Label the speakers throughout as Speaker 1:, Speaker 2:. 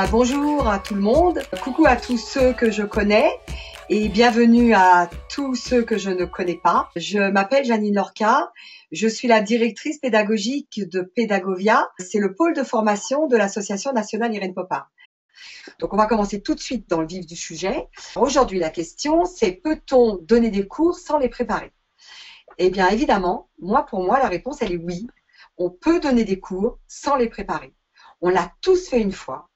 Speaker 1: Bonjour à tout le monde, coucou à tous ceux que je connais et bienvenue à tous ceux que je ne connais pas. Je m'appelle Janine Lorca, je suis la directrice pédagogique de Pédagovia, c'est le pôle de formation de l'Association nationale Irène Popard. Donc on va commencer tout de suite dans le vif du sujet. Aujourd'hui la question c'est peut-on donner des cours sans les préparer? Eh bien évidemment, pour moi la réponse elle est oui. On peut donner des cours sans les préparer. On l'a tous fait une fois.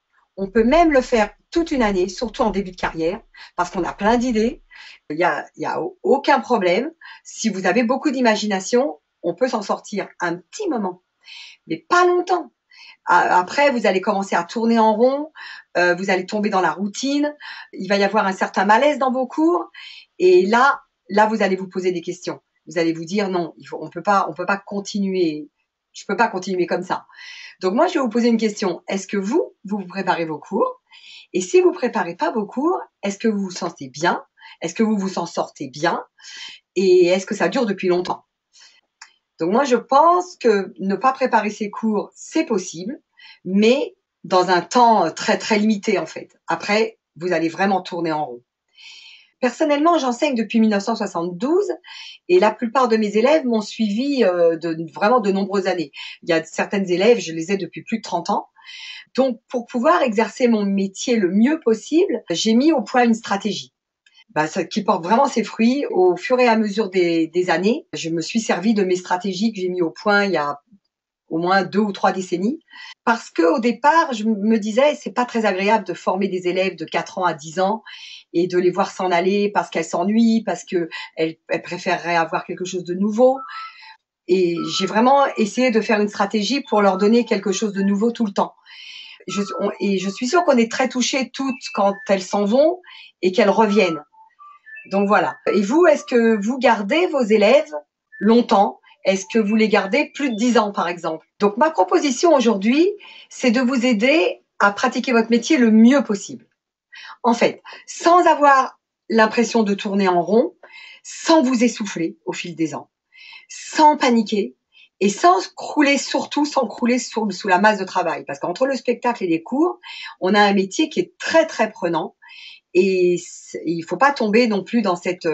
Speaker 1: On peut même le faire toute une année, surtout en début de carrière, parce qu'on a plein d'idées. Il y a aucun problème. Si vous avez beaucoup d'imagination, on peut s'en sortir un petit moment, mais pas longtemps. Après, vous allez commencer à tourner en rond, vous allez tomber dans la routine, il va y avoir un certain malaise dans vos cours, et là, vous allez vous poser des questions. Vous allez vous dire non, on peut pas continuer. Je peux pas continuer comme ça. Donc moi, je vais vous poser une question. Est-ce que vous préparez vos cours? Et si vous préparez pas vos cours, est-ce que vous vous sentez bien? Est-ce que vous vous en sortez bien? Et est-ce que ça dure depuis longtemps? Donc moi, je pense que ne pas préparer ses cours, c'est possible, mais dans un temps très, très limité, en fait. Après, vous allez vraiment tourner en rond. Personnellement, j'enseigne depuis 1972 et la plupart de mes élèves m'ont suivi vraiment de nombreuses années. Il y a certaines élèves, je les ai depuis plus de 30 ans. Donc, pour pouvoir exercer mon métier le mieux possible, j'ai mis au point une stratégie qui porte vraiment ses fruits au fur et à mesure des années. Je me suis servi de mes stratégies que j'ai mis au point il y a au moins 2 ou 3 décennies. Parce que au départ, je me disais, c'est pas très agréable de former des élèves de 4 ans à 10 ans et de les voir s'en aller parce qu'elles s'ennuient, parce qu'elles préféreraient avoir quelque chose de nouveau. Et j'ai vraiment essayé de faire une stratégie pour leur donner quelque chose de nouveau tout le temps. Et je suis sûre qu'on est très touchées toutes quand elles s'en vont et qu'elles reviennent. Donc voilà. Et vous, est-ce que vous gardez vos élèves longtemps? Est-ce que vous les gardez plus de 10 ans, par exemple? Donc, ma proposition aujourd'hui, c'est de vous aider à pratiquer votre métier le mieux possible. En fait, sans avoir l'impression de tourner en rond, sans vous essouffler au fil des ans, sans paniquer et sans crouler sous la masse de travail. Parce qu'entre le spectacle et les cours, on a un métier qui est très, très prenant. Et il faut pas tomber non plus dans cette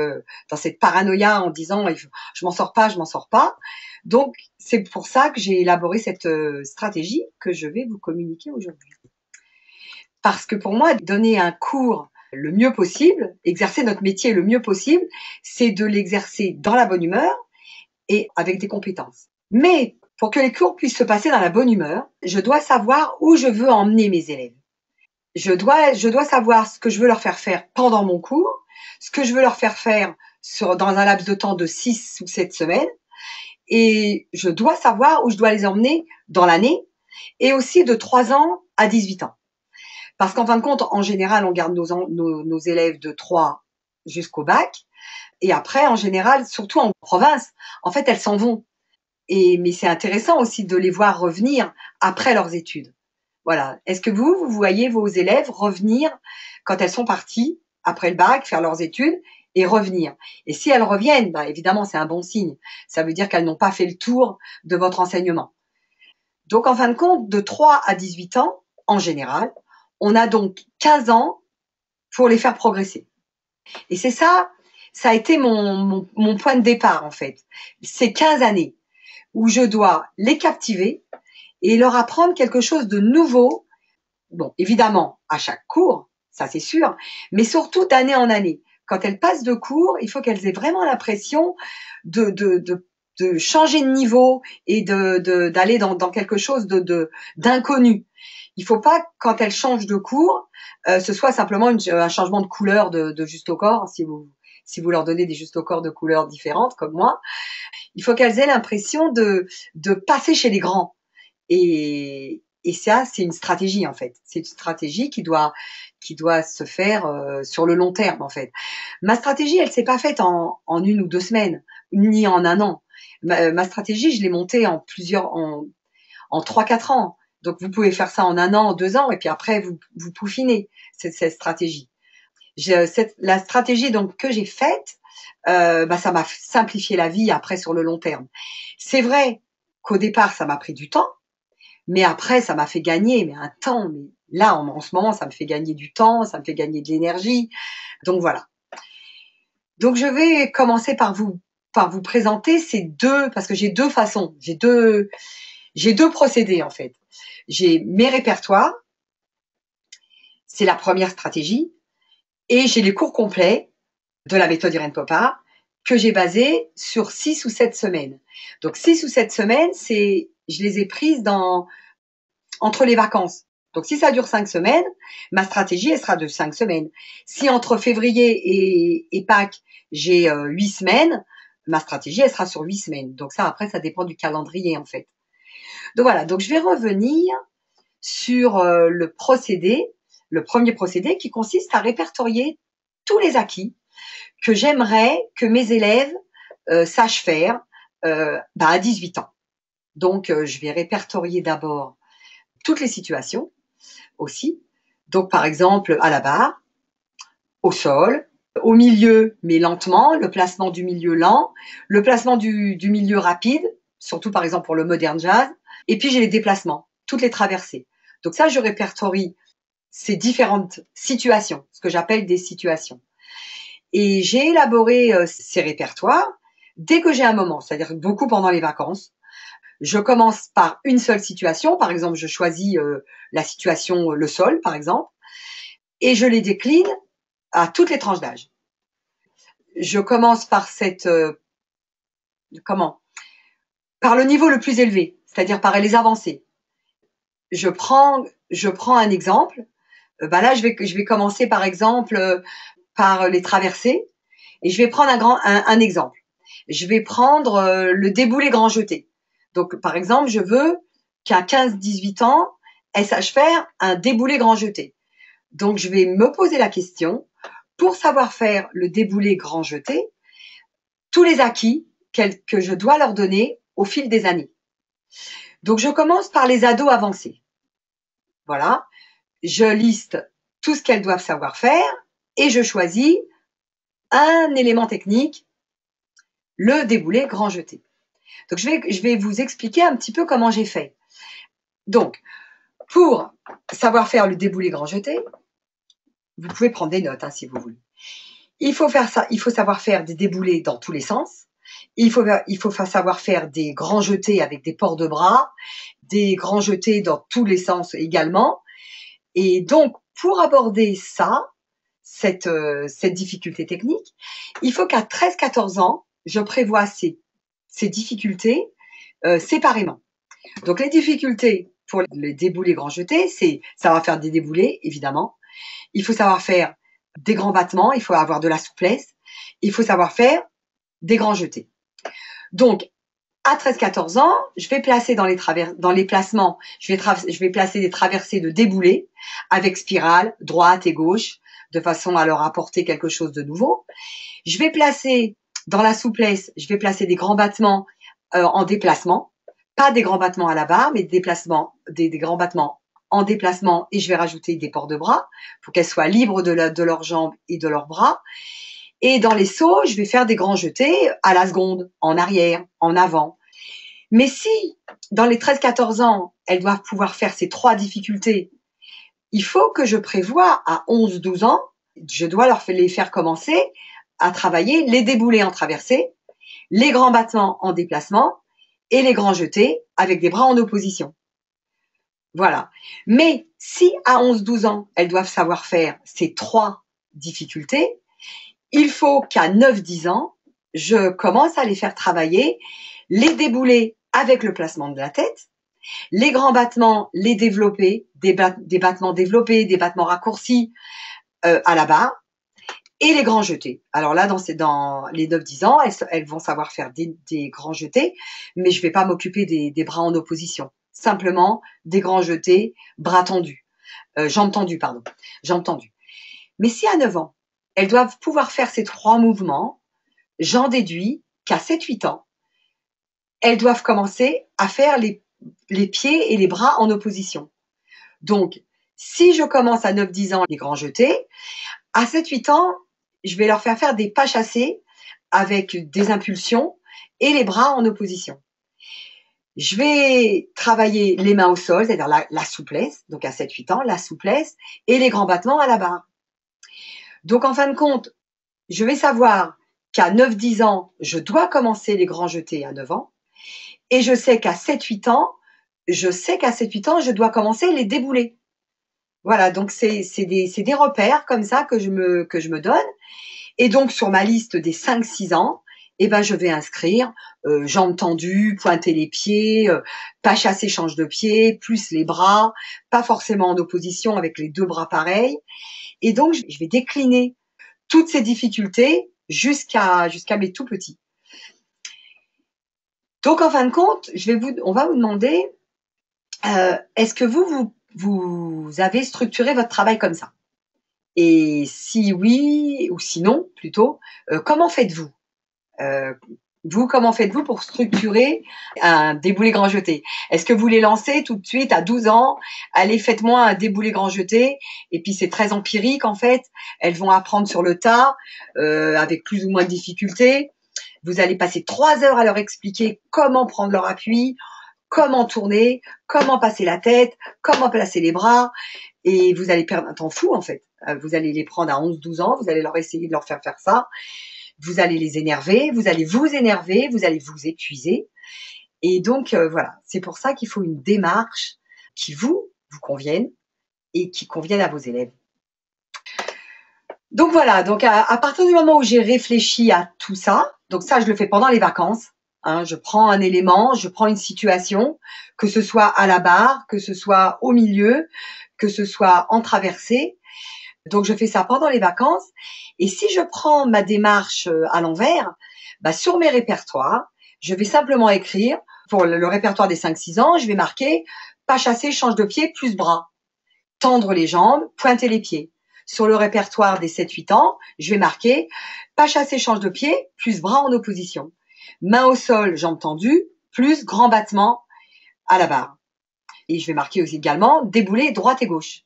Speaker 1: paranoïa en disant je m'en sors pas. Donc c'est pour ça que j'ai élaboré cette stratégie que je vais vous communiquer aujourd'hui. Parce que pour moi, donner un cours le mieux possible, exercer notre métier le mieux possible, c'est de l'exercer dans la bonne humeur et avec des compétences. Mais pour que les cours puissent se passer dans la bonne humeur, je dois savoir où je veux emmener mes élèves. Je dois savoir ce que je veux leur faire faire pendant mon cours, ce que je veux leur faire faire dans un laps de temps de 6 ou 7 semaines, et je dois savoir où je dois les emmener dans l'année, et aussi de 3 ans à 18 ans. Parce qu'en fin de compte, en général, on garde nos élèves de 3 jusqu'au bac, et après, en général, surtout en province, en fait, elles s'en vont. Mais c'est intéressant aussi de les voir revenir après leurs études. Voilà. Est-ce que vous voyez vos élèves revenir quand elles sont parties après le bac, faire leurs études et revenir? Et si elles reviennent, évidemment, c'est un bon signe. Ça veut dire qu'elles n'ont pas fait le tour de votre enseignement. Donc, en fin de compte, de 3 à 18 ans, en général, on a donc 15 ans pour les faire progresser. Et c'est ça a été mon point de départ, en fait. Ces 15 années où je dois les captiver et leur apprendre quelque chose de nouveau. Bon, évidemment, à chaque cours, ça c'est sûr, mais surtout d'année en année. Quand elles passent de cours, il faut qu'elles aient vraiment l'impression de changer de niveau et d'aller dans quelque chose d'inconnu. Il faut pas, quand elles changent de cours, ce soit simplement un changement de couleur de juste au corps, si vous leur donnez des juste au corps de couleurs différentes, comme moi. Il faut qu'elles aient l'impression de passer chez les grands. Et ça, c'est une stratégie, en fait. C'est une stratégie qui doit se faire sur le long terme, en fait. Ma stratégie, elle s'est pas faite en 1 ou 2 semaines, ni en 1 an. Ma stratégie, je l'ai montée en 3-4 ans. Donc, vous pouvez faire ça en 1 an, en 2 ans, et puis après, vous peaufinez cette stratégie. La stratégie donc que j'ai faite, ça m'a simplifié la vie après sur le long terme. C'est vrai qu'au départ, ça m'a pris du temps, mais après, ça m'a fait gagner un temps Là, en ce moment, ça me fait gagner du temps, ça me fait gagner de l'énergie. Donc voilà. Donc je vais commencer par vous présenter ces deux, parce que j'ai deux façons, j'ai deux procédés en fait. J'ai mes répertoires, c'est la première stratégie, et j'ai les cours complets de la méthode Irène Popard que j'ai basés sur 6 ou 7 semaines. Donc 6 ou 7 semaines, je les ai prises entre les vacances. Donc si ça dure 5 semaines, ma stratégie, elle sera de 5 semaines. Si entre février et Pâques, j'ai 8 semaines, ma stratégie, elle sera sur 8 semaines. Donc ça, après, ça dépend du calendrier, en fait. Donc voilà, donc je vais revenir sur le premier procédé qui consiste à répertorier tous les acquis que j'aimerais que mes élèves sachent faire à 18 ans. Donc, je vais répertorier d'abord toutes les situations aussi. Donc, par exemple, à la barre, au sol, au milieu, mais lentement, le placement du milieu lent, le placement du milieu rapide, surtout par exemple pour le modern jazz. Et puis, j'ai les déplacements, toutes les traversées. Donc ça, je répertorie ces différentes situations, ce que j'appelle des situations. Et j'ai élaboré ces répertoires dès que j'ai un moment, c'est-à-dire beaucoup pendant les vacances. Je commence par une seule situation, par exemple, je choisis la situation le sol, par exemple, et je les décline à toutes les tranches d'âge. Je commence par par le niveau le plus élevé, c'est-à-dire par les avancées. Je prends un exemple. Là, je vais commencer par exemple par les traversées, et je vais prendre un exemple. Je vais prendre le déboulé grand jeté. Donc, par exemple, je veux qu'à 15-18 ans, elle sache faire un déboulé grand jeté. Donc, je vais me poser la question, pour savoir faire le déboulé grand jeté, tous les acquis que je dois leur donner au fil des années. Donc, je commence par les ados avancés. Voilà. Je liste tout ce qu'elles doivent savoir faire et je choisis un élément technique, le déboulé grand jeté. Donc, je vais vous expliquer un petit peu comment j'ai fait. Donc, pour savoir faire le déboulé grand jeté, vous pouvez prendre des notes si vous voulez. Il faut savoir faire des déboulés dans tous les sens. Il faut savoir faire des grands jetés avec des ports de bras, des grands jetés dans tous les sens également. Et donc, pour aborder cette difficulté technique, il faut qu'à 13-14 ans, je prévoie ces difficultés séparément. Donc, les difficultés pour les déboulés grands jetés, c'est savoir faire des déboulés, évidemment. Il faut savoir faire des grands battements, il faut avoir de la souplesse, il faut savoir faire des grands jetés. Donc, à 13-14 ans, je vais placer dans les placements, je vais placer des traversées de déboulés avec spirale, droite et gauche, de façon à leur apporter quelque chose de nouveau. Je vais placer dans la souplesse, je vais placer des grands battements en déplacement, pas des grands battements à la barre, mais des grands battements en déplacement, et je vais rajouter des ports de bras pour qu'elles soient libres de leurs jambes et de leurs bras. Et dans les sauts, je vais faire des grands jetés à la seconde, en arrière, en avant. Mais si, dans les 13-14 ans, elles doivent pouvoir faire ces 3 difficultés, il faut que je prévoie à 11-12 ans, je dois les faire commencer à travailler les déboulés en traversée, les grands battements en déplacement et les grands jetés avec des bras en opposition. Voilà. Mais si à 11-12 ans, elles doivent savoir faire ces 3 difficultés, il faut qu'à 9-10 ans, je commence à les faire travailler les déboulés avec le placement de la tête, les grands battements, les développer, des battements développés, des battements raccourcis à la barre, et les grands jetés. Alors là, dans les 9-10 ans, elles vont savoir faire des grands jetés, mais je ne vais pas m'occuper des bras en opposition. Simplement des grands jetés, bras tendus, jambes tendues. Mais si à 9 ans, elles doivent pouvoir faire ces 3 mouvements, j'en déduis qu'à 7-8 ans, elles doivent commencer à faire les pieds et les bras en opposition. Donc, si je commence à 9-10 ans les grands jetés, à 7-8 ans, je vais leur faire des pas chassés avec des impulsions et les bras en opposition. Je vais travailler les mains au sol, c'est-à-dire la souplesse, donc à 7-8 ans, la souplesse, et les grands battements à la barre. Donc en fin de compte, je vais savoir qu'à 9-10 ans, je dois commencer les grands jetés à 9 ans, et je sais qu'à 7-8 ans, je dois commencer les déboulés. Voilà, donc c'est des repères comme ça que je me donne. Et donc sur ma liste des 5-6 ans, eh ben je vais inscrire jambes tendues, pointer les pieds, pas chasser change de pied, plus les bras, pas forcément en opposition avec les deux bras pareils. Et donc je vais décliner toutes ces difficultés jusqu'à mes tout petits. Donc en fin de compte, on va vous demander est-ce que vous avez structuré votre travail comme ça? Et si oui, ou sinon plutôt, comment faites-vous? Comment faites-vous pour structurer un déboulé grand jeté? Est-ce que vous les lancez tout de suite à 12 ans? Allez, faites-moi un déboulé grand jeté. Et puis c'est très empirique en fait. Elles vont apprendre sur le tas, avec plus ou moins de difficultés. Vous allez passer 3 heures à leur expliquer comment prendre leur appui, comment tourner, comment passer la tête, comment placer les bras. Et vous allez perdre un temps fou en fait. Vous allez les prendre à 11-12 ans, vous allez leur essayer de leur faire ça. Vous allez les énerver, vous allez vous énerver, vous allez vous épuiser. Et donc, voilà, c'est pour ça qu'il faut une démarche qui vous convienne et qui convienne à vos élèves. Donc voilà, donc à partir du moment où j'ai réfléchi à tout ça, donc ça, je le fais pendant les vacances. Hein, je prends un élément, je prends une situation, que ce soit à la barre, que ce soit au milieu, que ce soit en traversée. Donc, je fais ça pendant les vacances. Et si je prends ma démarche à l'envers, bah, sur mes répertoires, je vais simplement écrire, pour le répertoire des 5-6 ans, je vais marquer pas chasser, change de pied, plus bras. Tendre les jambes, pointer les pieds. Sur le répertoire des 7-8 ans, je vais marquer pas chasser, change de pied, plus bras en opposition. Main au sol, jambes tendues, plus grand battement à la barre. Et je vais marquer aussi également déboulé droite et gauche.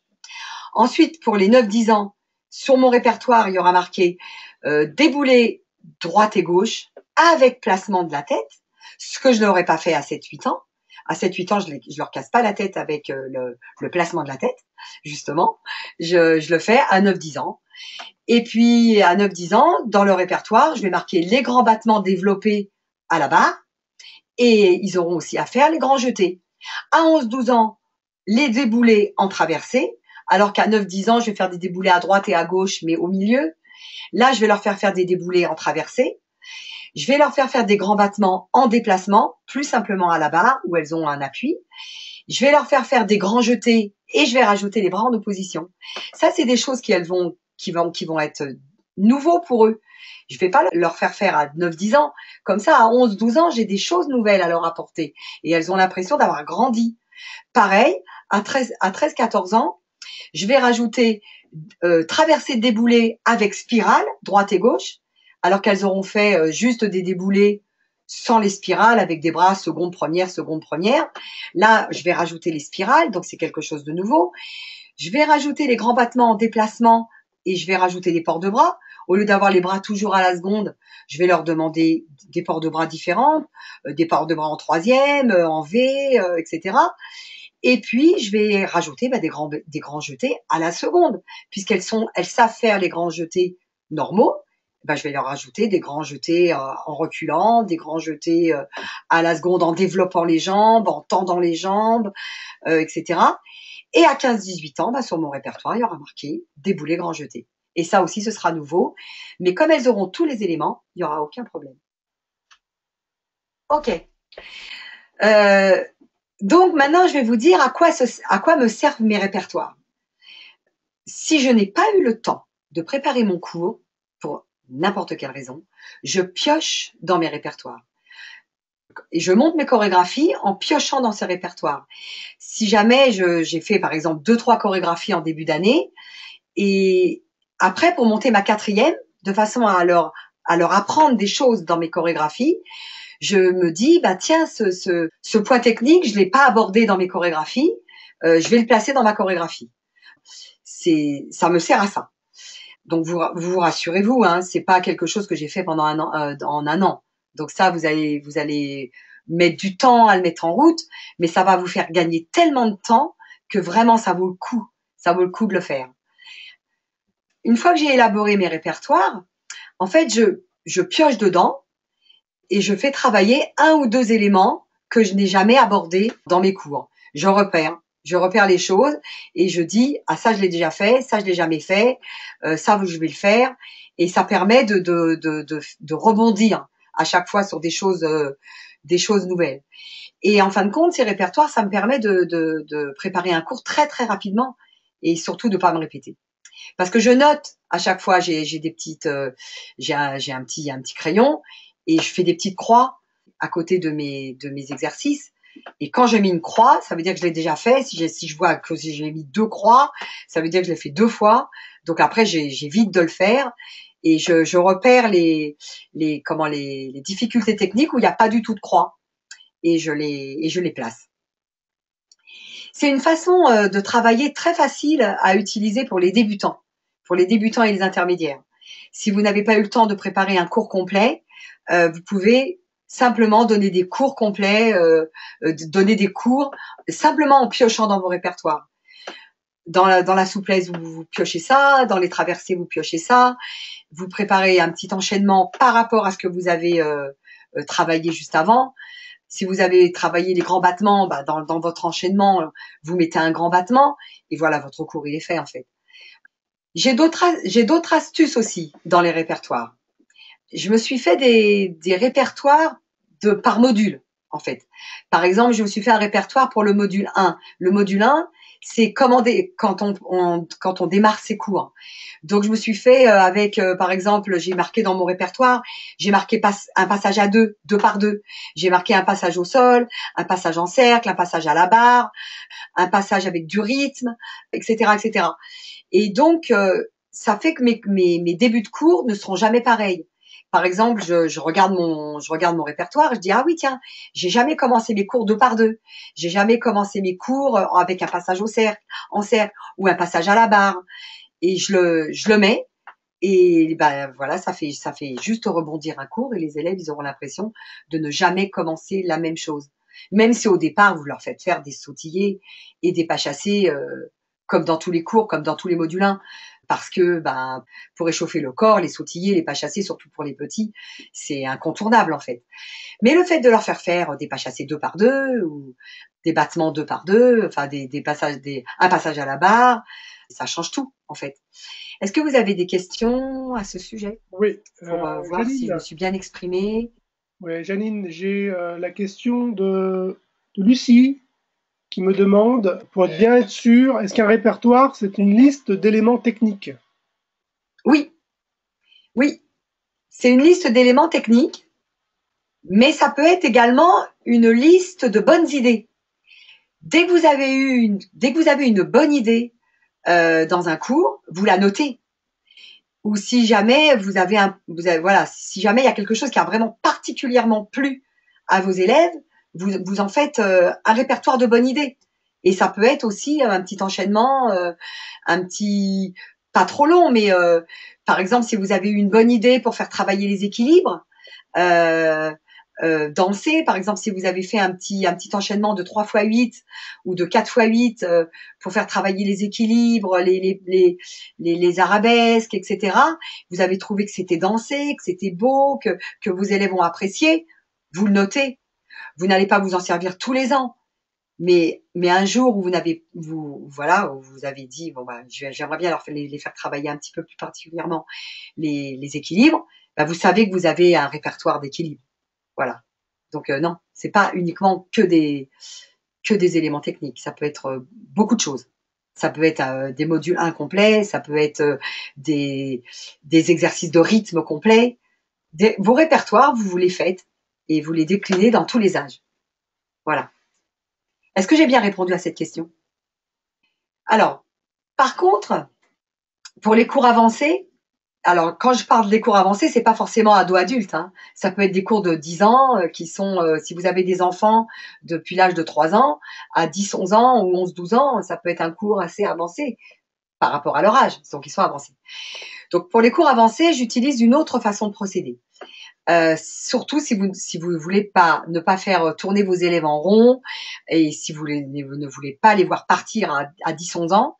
Speaker 1: Ensuite, pour les 9-10 ans, sur mon répertoire, il y aura marqué déboulé droite et gauche avec placement de la tête, ce que je n'aurais pas fait à 7-8 ans. À 7-8 ans, je leur casse pas la tête avec le placement de la tête, justement. Je le fais à 9-10 ans. Et puis, à 9-10 ans, dans le répertoire, je vais marquer les grands battements développés à la barre. Et ils auront aussi à faire les grands jetés. À 11-12 ans, les déboulés en traversée. Alors qu'à 9-10 ans, je vais faire des déboulés à droite et à gauche, mais au milieu. Là, je vais leur faire des déboulés en traversée. Je vais leur faire des grands battements en déplacement, plus simplement à la barre, où elles ont un appui. Je vais leur faire des grands jetés et je vais rajouter les bras en opposition. Ça, c'est des choses qui vont être nouveaux pour eux. Je vais pas leur faire à 9-10 ans. Comme ça, à 11-12 ans, j'ai des choses nouvelles à leur apporter. Et elles ont l'impression d'avoir grandi. Pareil, à 13-14 ans, je vais rajouter traversée de déboulés avec spirale, droite et gauche, alors qu'elles auront fait juste des déboulés sans les spirales, avec des bras seconde, première. Là, je vais rajouter les spirales, donc c'est quelque chose de nouveau. Je vais rajouter les grands battements en déplacement et je vais rajouter des ports de bras. Au lieu d'avoir les bras toujours à la seconde, je vais leur demander des ports de bras différents, des ports de bras en troisième, en V, etc. Et puis, je vais rajouter des grands jetés à la seconde, puisqu'elles savent faire les grands jetés normaux. Je vais leur rajouter des grands jetés en reculant, des grands jetés à la seconde en développant les jambes, en tendant les jambes, etc. Et à 15-18 ans, sur mon répertoire, il y aura marqué déboulé grand jeté. Et ça aussi, ce sera nouveau. Mais comme elles auront tous les éléments, il n'y aura aucun problème. Ok. Donc maintenant, je vais vous dire à quoi me servent mes répertoires. Si je n'ai pas eu le temps de préparer mon cours, pour n'importe quelle raison, je pioche dans mes répertoires. Et je monte mes chorégraphies en piochant dans ces répertoires. Si jamais j'ai fait, par exemple, 2-3 chorégraphies en début d'année, et après, pour monter ma 4e, de façon à leur apprendre des choses dans mes chorégraphies, je me dis, tiens, ce point technique, je l'ai pas abordé dans mes chorégraphies, je vais le placer dans ma chorégraphie. Ça me sert à ça. Donc, vous rassurez-vous, hein, c'est pas quelque chose que j'ai fait pendant en un an. Donc ça, vous allez mettre du temps à le mettre en route, mais ça va vous faire gagner tellement de temps que vraiment ça vaut le coup. Ça vaut le coup de le faire. Une fois que j'ai élaboré mes répertoires, en fait, je pioche dedans et je fais travailler un ou deux éléments que je n'ai jamais abordés dans mes cours. Je repère les choses et je dis ah ça je l'ai déjà fait, ça je l'ai jamais fait, ça je vais le faire et ça permet de rebondir à chaque fois sur des choses nouvelles. Et en fin de compte, ces répertoires, ça me permet de préparer un cours très très rapidement et surtout de pas me répéter. Parce que je note à chaque fois, j'ai des petites, j'ai un petit crayon et je fais des petites croix à côté de mes exercices. Et quand je mets une croix, ça veut dire que je l'ai déjà fait. Si je vois que j'ai mis deux croix, ça veut dire que je l'ai fait deux fois. Donc après, j'évite de le faire et je repère les difficultés techniques où il n'y a pas du tout de croix et je les place. C'est une façon de travailler très facile à utiliser pour les débutants et les intermédiaires. Si vous n'avez pas eu le temps de préparer un cours complet, vous pouvez simplement donner des cours complets, donner des cours simplement en piochant dans vos répertoires. Dans la souplesse, vous piochez ça, dans les traversées, vous piochez ça, vous préparez un petit enchaînement par rapport à ce que vous avez travaillé juste avant. Si vous avez travaillé les grands battements, bah dans votre enchaînement, vous mettez un grand battement et voilà, votre cours il est fait en fait. J'ai d'autres astuces aussi dans les répertoires. Je me suis fait des répertoires par module en fait. Par exemple, je me suis fait un répertoire pour le module 1. Le module 1, c'est commander quand on démarre ses cours. Donc je me suis fait avec par exemple, j'ai marqué dans mon répertoire, j'ai marqué un passage à deux par deux. J'ai marqué un passage au sol, un passage en cercle, un passage à la barre, un passage avec du rythme, etc., etc. Et donc ça fait que mes débuts de cours ne seront jamais pareils. Par exemple, je regarde mon répertoire, je dis ah oui tiens, j'ai jamais commencé mes cours deux par deux. J'ai jamais commencé mes cours avec un passage en cercle ou un passage à la barre. Et je le mets et ben voilà, ça fait juste rebondir un cours et les élèves ils auront l'impression de ne jamais commencer la même chose. Même si au départ vous leur faites faire des sautillés et des pas chassés comme dans tous les cours, comme dans tous les modules 1. Parce que ben pour réchauffer le corps, les sautillés, les pas chassés, surtout pour les petits, c'est incontournable en fait. Mais le fait de leur faire des pas chassés deux par deux ou des battements deux par deux, enfin des passages, un passage à la barre, ça change tout en fait. Est-ce que vous avez des questions à ce sujet
Speaker 2: Oui,
Speaker 1: pour voir si je
Speaker 2: Janine,
Speaker 1: me suis bien exprimée?
Speaker 2: ouais, Janine, j'ai la question de Lucie qui me demande, pour bien être sûr, est-ce qu'un répertoire, c'est une liste d'éléments techniques?
Speaker 1: Oui, oui, c'est une liste d'éléments techniques, mais ça peut être également une liste de bonnes idées. Dès que vous avez une bonne idée dans un cours, vous la notez. Ou si jamais voilà, si jamais il y a quelque chose qui a vraiment particulièrement plu à vos élèves, vous en faites un répertoire de bonnes idées. Et ça peut être aussi un petit enchaînement, un petit, pas trop long, mais par exemple, si vous avez eu une bonne idée pour faire travailler les équilibres, euh, danser, par exemple, si vous avez fait un petit enchaînement de 3 fois 8 ou de 4 fois 8 pour faire travailler les équilibres, les arabesques, etc. Vous avez trouvé que c'était dansé, que c'était beau, que vos élèves ont apprécié, vous le notez. Vous n'allez pas vous en servir tous les ans. Mais un jour où voilà, où vous avez dit, bon, bah, j'aimerais bien les faire travailler un petit peu plus particulièrement les équilibres, bah, vous savez que vous avez un répertoire d'équilibre. Voilà. Donc non, c'est pas uniquement que des éléments techniques. Ça peut être beaucoup de choses. Ça peut être des modules incomplets, ça peut être des exercices de rythme complets. Vos répertoires, vous les faites et vous les déclinez dans tous les âges. Voilà. Est-ce que j'ai bien répondu à cette question? Alors, par contre, pour les cours avancés, alors, quand je parle des cours avancés, c'est pas forcément ado adulte, hein. Ça peut être des cours de 10 ans qui sont, si vous avez des enfants depuis l'âge de 3 ans à 10, 11 ans ou 11, 12 ans, ça peut être un cours assez avancé par rapport à leur âge, donc ils sont avancés. Donc, pour les cours avancés, j'utilise une autre façon de procéder. Surtout si vous voulez pas ne pas faire tourner vos élèves en rond et si vous ne voulez pas les voir partir à 10-11 ans,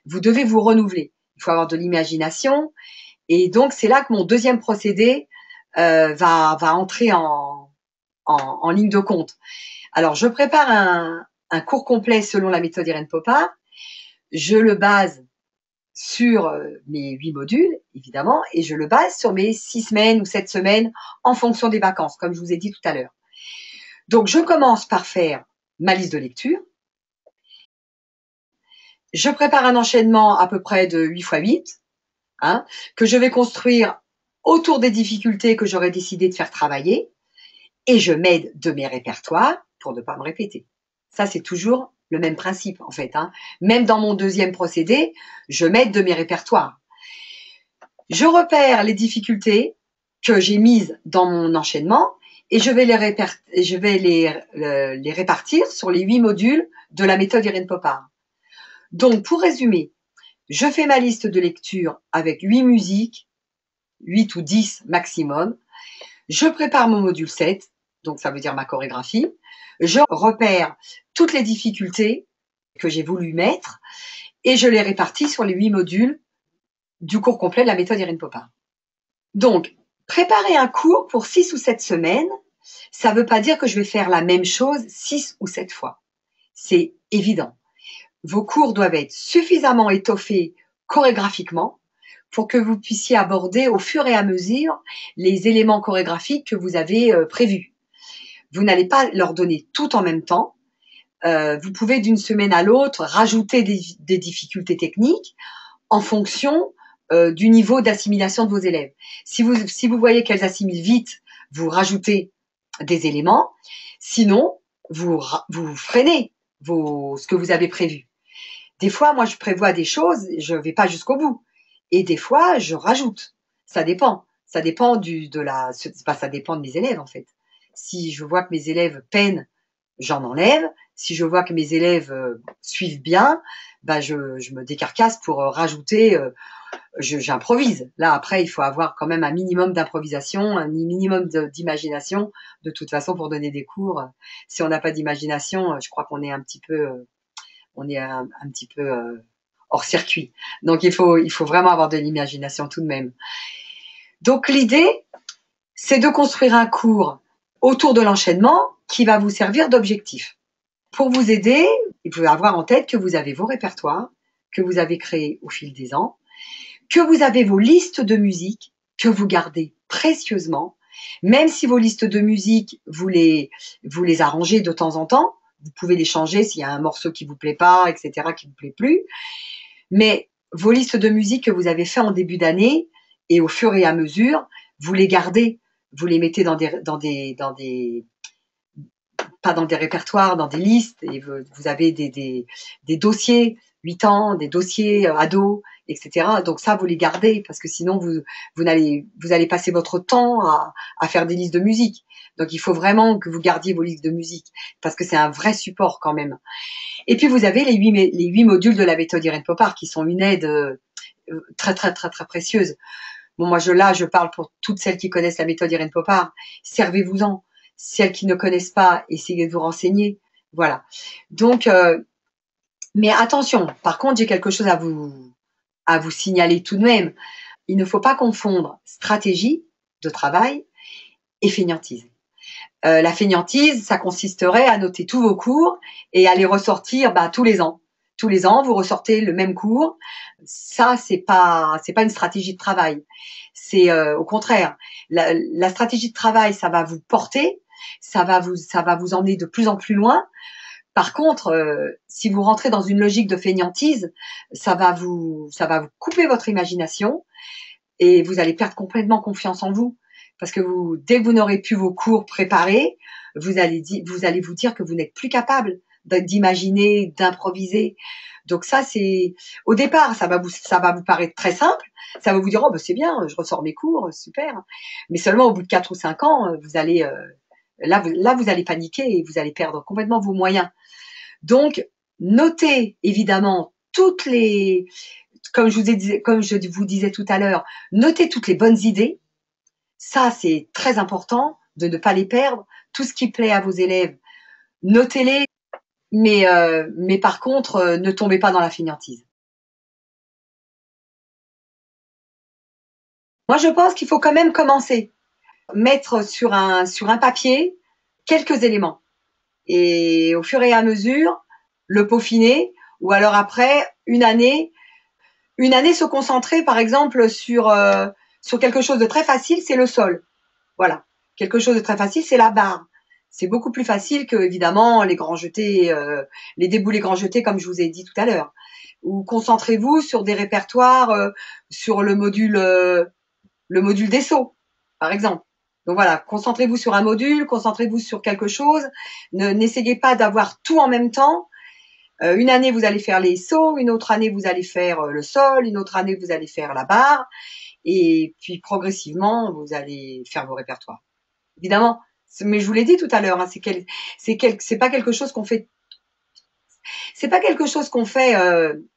Speaker 1: vous devez vous renouveler. Il faut avoir de l'imagination et donc c'est là que mon deuxième procédé va entrer en ligne de compte. Alors je prépare un cours complet selon la méthode Irène Popard. Je le base sur mes 8 modules, évidemment, et je le base sur mes 6 semaines ou 7 semaines en fonction des vacances, comme je vous ai dit tout à l'heure. Donc, je commence par faire ma liste de lecture. Je prépare un enchaînement à peu près de 8 x 8, que je vais construire autour des difficultés que j'aurais décidé de faire travailler, et je m'aide de mes répertoires pour ne pas me répéter. Ça, c'est toujours le même principe, en fait. Même dans mon deuxième procédé, je m'aide de mes répertoires. Je repère les difficultés que j'ai mises dans mon enchaînement et je vais les répartir sur les 8 modules de la méthode Irène Popard. Donc, pour résumer, je fais ma liste de lecture avec 8 musiques, 8 ou 10 maximum. Je prépare mon module 7, donc ça veut dire ma chorégraphie. Je repère toutes les difficultés que j'ai voulu mettre et je les répartis sur les 8 modules du cours complet de la méthode Irène Popard. Donc, préparer un cours pour 6 ou 7 semaines, ça ne veut pas dire que je vais faire la même chose 6 ou 7 fois. C'est évident. Vos cours doivent être suffisamment étoffés chorégraphiquement pour que vous puissiez aborder au fur et à mesure les éléments chorégraphiques que vous avez prévus. Vous n'allez pas leur donner tout en même temps. Vous pouvez d'une semaine à l'autre rajouter des difficultés techniques en fonction du niveau d'assimilation de vos élèves. Si vous voyez qu'elles assimilent vite, vous rajoutez des éléments. Sinon, vous freinez ce que vous avez prévu. Des fois, moi, je prévois des choses, je ne vais pas jusqu'au bout. Et des fois, je rajoute. Ça dépend. Ça dépend ça dépend de mes élèves, en fait. Si je vois que mes élèves peinent, j'en enlève. Si je vois que mes élèves suivent bien, je me décarcasse pour rajouter. J'improvise. Là, après, il faut avoir quand même un minimum d'improvisation, un minimum d'imagination. De toute façon, pour donner des cours, si on n'a pas d'imagination, je crois qu'on est un petit peu, hors circuit. Donc, il faut vraiment avoir de l'imagination tout de même. Donc, l'idée, c'est de construire un cours autour de l'enchaînement qui va vous servir d'objectif. Pour vous aider, il faut avoir en tête que vous avez vos répertoires que vous avez créés au fil des ans, que vous avez vos listes de musique que vous gardez précieusement, même si vos listes de musique, vous les arrangez de temps en temps, vous pouvez les changer s'il y a un morceau qui vous plaît pas, etc., qui vous plaît plus, mais vos listes de musique que vous avez fait en début d'année et au fur et à mesure, vous les gardez, vous les mettez pas dans des répertoires, dans des listes, et vous avez des dossiers 8 ans, des dossiers ados, etc. Donc ça, vous les gardez parce que sinon vous allez passer votre temps à faire des listes de musique. Donc il faut vraiment que vous gardiez vos listes de musique parce que c'est un vrai support quand même. Et puis vous avez les 8 modules de la méthode Irène Popard qui sont une aide très très très très précieuse. Bon, moi je parle pour toutes celles qui connaissent la méthode Irène Popard. Servez-vous-en. Celles qui ne connaissent pas, essayez de vous renseigner. Voilà. Donc, mais attention. Par contre, j'ai quelque chose à vous signaler tout de même. Il ne faut pas confondre stratégie de travail et fainéantise. La fainéantise, ça consisterait à noter tous vos cours et à les ressortir tous les ans. Tous les ans, vous ressortez le même cours. Ça, c'est pas une stratégie de travail. C'est au contraire. La stratégie de travail, ça va vous porter, ça va vous emmener de plus en plus loin. Par contre, si vous rentrez dans une logique de fainéantise, ça va vous couper votre imagination et vous allez perdre complètement confiance en vous. Parce que dès que vous n'aurez plus vos cours préparés, vous allez vous dire que vous n'êtes plus capable d'imaginer, d'improviser. Donc ça, c'est au départ, ça va vous paraître très simple. Ça va vous dire, oh c'est bien, je ressors mes cours, super. Mais seulement au bout de 4 ou 5 ans, vous allez vous allez paniquer et vous allez perdre complètement vos moyens. Donc, notez évidemment comme je vous disais tout à l'heure, notez toutes les bonnes idées Ça, c'est très important de ne pas les perdre. Tout ce qui plaît à vos élèves, notez-les, mais par contre, ne tombez pas dans la fainéantise. Moi, je pense qu'il faut quand même commencer. Mettre sur un papier quelques éléments. Et au fur et à mesure, le peaufiner, ou alors après, une année se concentrer, par exemple, sur quelque chose de très facile, c'est le sol. Voilà. Quelque chose de très facile, c'est la barre. C'est beaucoup plus facile que, évidemment, les grands jetés, les déboulés grands jetés, comme je vous ai dit tout à l'heure. Ou concentrez-vous sur des répertoires, sur le module des sauts, par exemple. Donc voilà, concentrez-vous sur un module, concentrez-vous sur quelque chose. N'essayez pas d'avoir tout en même temps. Une année, vous allez faire les sauts, une autre année, vous allez faire le sol, une autre année, vous allez faire la barre. Et puis, progressivement, vous allez faire vos répertoires. Évidemment, mais je vous l'ai dit tout à l'heure, hein, c'est pas quelque chose qu'on fait. C'est pas quelque chose qu'on fait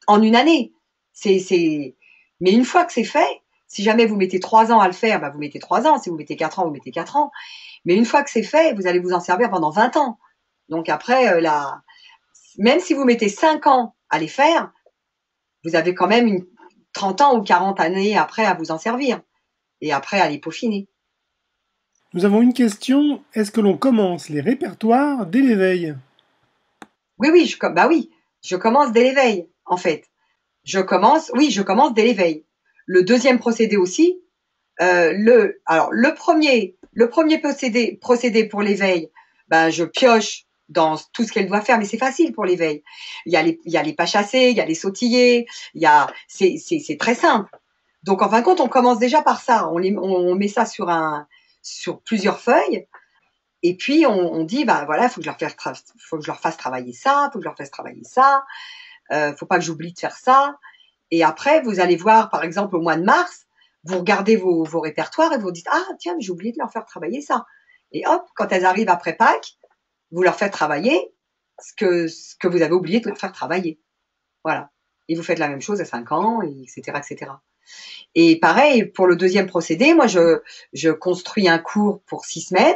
Speaker 1: en une année. Mais une fois que c'est fait, si jamais vous mettez 3 ans à le faire, bah vous mettez 3 ans. Si vous mettez 4 ans, vous mettez 4 ans. Mais une fois que c'est fait, vous allez vous en servir pendant 20 ans. Donc après, même si vous mettez 5 ans à les faire, vous avez quand même 30 ans ou 40 années après à vous en servir. Et après à les peaufiner.
Speaker 2: Nous avons une question. Est-ce que l'on commence les répertoires dès l'éveil?
Speaker 1: Oui, je commence dès l'éveil, en fait. Je commence dès l'éveil. Le deuxième procédé aussi, le premier procédé pour l'éveil, ben je pioche dans tout ce qu'elle doit faire, mais c'est facile pour l'éveil. Il y a les pas chassés, il y a les sautillés, c'est très simple. Donc en fin de compte, on commence déjà par ça. On met ça sur plusieurs feuilles. Et puis on dit bah voilà, faut que je leur fasse travailler ça, faut que je leur fasse travailler ça. Faut pas que j'oublie de faire ça. Et après, vous allez voir, par exemple, au mois de mars, vous regardez vos répertoires et vous dites ah tiens, mais j'ai oublié de leur faire travailler ça. Et hop, quand elles arrivent après Pâques, vous leur faites travailler ce que vous avez oublié de leur faire travailler. Voilà. Et vous faites la même chose à 5 ans, etc., etc. Et pareil, pour le deuxième procédé, moi, je construis un cours pour 6 semaines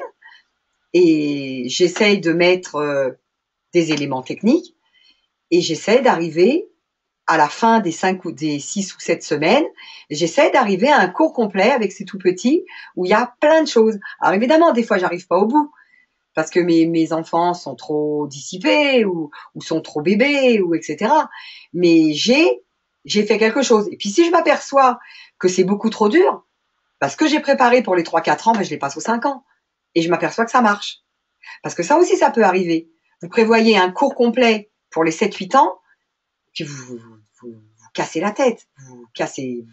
Speaker 1: et j'essaye de mettre des éléments techniques et j'essaie d'arriver à la fin des 6 ou 7 semaines, j'essaie d'arriver à un cours complet avec ces tout petits où il y a plein de choses. Alors évidemment, des fois, j'arrive pas au bout parce que mes enfants sont trop dissipés ou sont trop bébés ou etc. Mais j'ai fait quelque chose. Et puis si je m'aperçois que c'est beaucoup trop dur, parce que j'ai préparé pour les 3-4 ans, ben je les passe aux 5 ans. Et je m'aperçois que ça marche. Parce que ça aussi, ça peut arriver. Vous prévoyez un cours complet pour les 7-8 ans, puis vous cassez la tête, vous cassez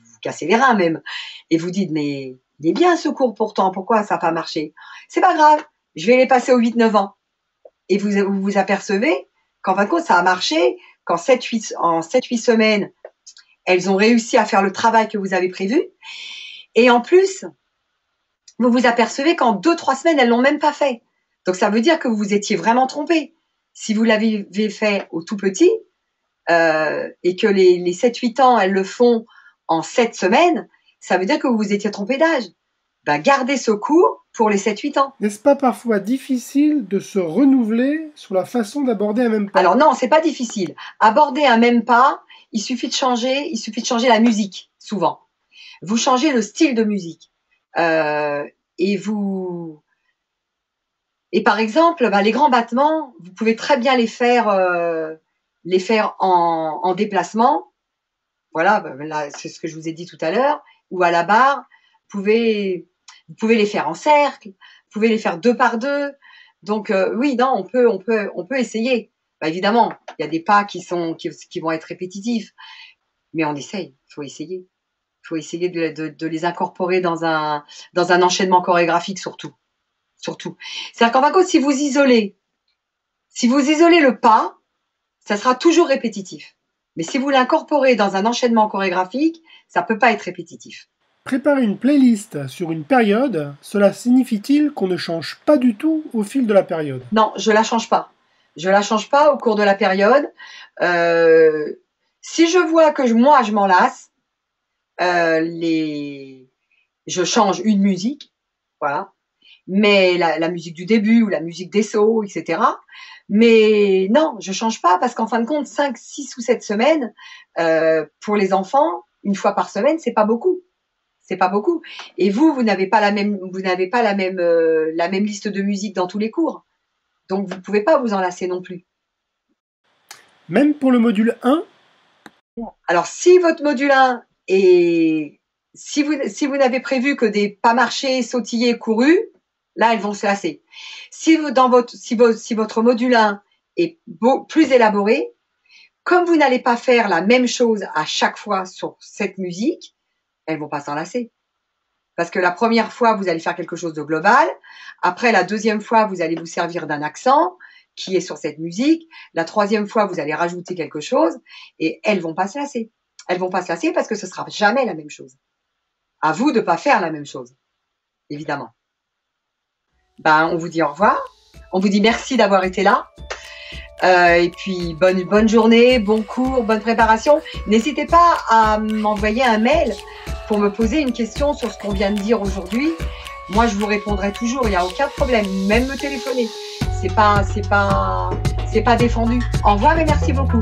Speaker 1: les reins même. Et vous dites, mais il est bien ce cours pourtant, pourquoi ça n'a pas marché? C'est pas grave, je vais les passer aux 8-9 ans. Et vous apercevez qu'en fin de compte, ça a marché, qu'en 7-8 semaines, elles ont réussi à faire le travail que vous avez prévu. Et en plus, vous vous apercevez qu'en 2-3 semaines, elles l'ont même pas fait. Donc ça veut dire que vous vous étiez vraiment trompé. Si vous l'avez fait au tout petit, et que les 7-8 ans, elles le font en 7 semaines, ça veut dire que vous vous étiez trompé d'âge. Ben, gardez ce cours pour les 7-8 ans.
Speaker 2: N'est-ce pas parfois difficile de se renouveler sur la façon d'aborder un même pas?
Speaker 1: Alors non, c'est pas difficile. Aborder un même pas, il suffit de changer la musique, souvent. Vous changez le style de musique. Et par exemple, ben, les grands battements, vous pouvez très bien les faire en déplacement. Voilà, ben là, c'est ce que je vous ai dit tout à l'heure. Ou à la barre, vous pouvez les faire en cercle, vous pouvez les faire 2 par 2. Donc oui, non, on peut essayer. Ben, évidemment, il y a des pas qui vont être répétitifs, mais on essaye. Il faut essayer. Il faut essayer de les incorporer dans un enchaînement chorégraphique surtout. C'est-à-dire qu'en fin de compte, si vous isolez le pas, ça sera toujours répétitif. Mais si vous l'incorporez dans un enchaînement chorégraphique, ça peut pas être répétitif.
Speaker 2: Préparer une playlist sur une période, cela signifie-t-il qu'on ne change pas du tout au fil de la période?
Speaker 1: Non, je la change pas. Je la change pas au cours de la période. Si je vois que moi je m'en lasse, je change une musique. voilà. Mais la musique du début ou la musique des sauts, etc. Mais non, je change pas parce qu'en fin de compte, 5, 6 ou 7 semaines pour les enfants, une fois par semaine, c'est pas beaucoup. C'est pas beaucoup. Et vous n'avez pas la même liste de musique dans tous les cours. Donc vous pouvez pas vous en lasser non plus.
Speaker 2: Même pour le module 1?
Speaker 1: Alors si votre module 1 est si vous n'avez prévu que des pas marchés, sautillés, courus, là elles vont se lasser. Si votre module 1 est plus élaboré, comme vous n'allez pas faire la même chose à chaque fois sur cette musique, elles vont pas s'en lasser. Parce que la première fois, vous allez faire quelque chose de global. Après, la deuxième fois, vous allez vous servir d'un accent qui est sur cette musique. La troisième fois, vous allez rajouter quelque chose et elles vont pas se lasser. Elles vont pas se lasser parce que ce sera jamais la même chose. À vous de pas faire la même chose, évidemment. On vous dit au revoir. On vous dit merci d'avoir été là. Et puis bonne journée, bon cours, bonne préparation. N'hésitez pas à m'envoyer un mail pour me poser une question sur ce qu'on vient de dire aujourd'hui. Moi, je vous répondrai toujours, il n'y a aucun problème, même me téléphoner. C'est pas défendu. Au revoir et merci beaucoup.